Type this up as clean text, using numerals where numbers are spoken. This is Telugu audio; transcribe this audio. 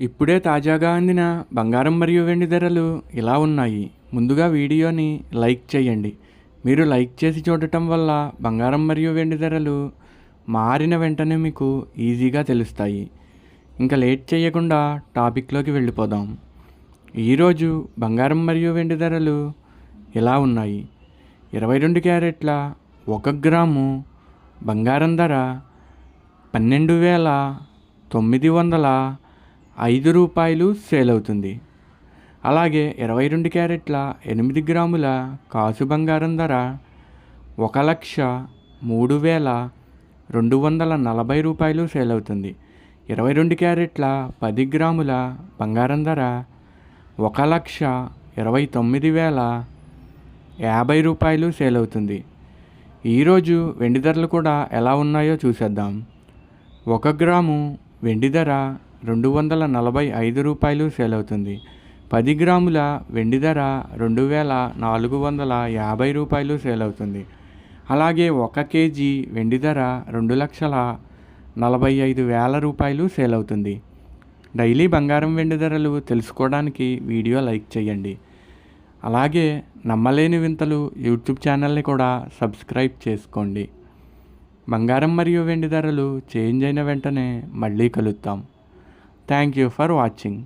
ఇప్పుడే తాజాగా అందిన బంగారం మరియు వెండి ధరలు ఇలా ఉన్నాయి. ముందుగా వీడియోని లైక్ చేయండి. మీరు లైక్ చేసి చూడటం వల్ల బంగారం మరియు వెండి ధరలు మారిన వెంటనే మీకు ఈజీగా తెలుస్తాయి. ఇంకా లేట్ చేయకుండా టాపిక్లోకి వెళ్ళిపోదాం. ఈరోజు బంగారం మరియు వెండి ధరలు ఇలా ఉన్నాయి. 22 క్యారెట్ల 1 గ్రాము బంగారం ధర 12,905 రూపాయలు సేల్ అవుతుంది. అలాగే 22 క్యారెట్ల 8 గ్రాముల కాసు బంగారం ధర 1,03,240 రూపాయలు సేల్ అవుతుంది. 22 క్యారెట్ల 10 గ్రాముల బంగారం ధర 1,29,050 రూపాయలు సేల్ అవుతుంది. ఈరోజు వెండి ధరలు కూడా ఎలా ఉన్నాయో చూసేద్దాం. 1 గ్రాము వెండి ధర 245 రూపాయలు సేల్ అవుతుంది. 10 గ్రాముల వెండి ధర 2,450 రూపాయలు సేల్ అవుతుంది. అలాగే 1 కేజీ వెండి ధర 2,45,000 రూపాయలు సేల్ అవుతుంది. డైలీ బంగారం వెండి ధరలు తెలుసుకోవడానికి వీడియో లైక్ చేయండి. అలాగే నమ్మలేని వింతలు యూట్యూబ్ ఛానల్ని కూడా సబ్స్క్రైబ్ చేసుకోండి. బంగారం మరియు వెండి ధరలు చేంజ్ అయిన వెంటనే మళ్ళీ కలుద్దాం. Thank you for watching.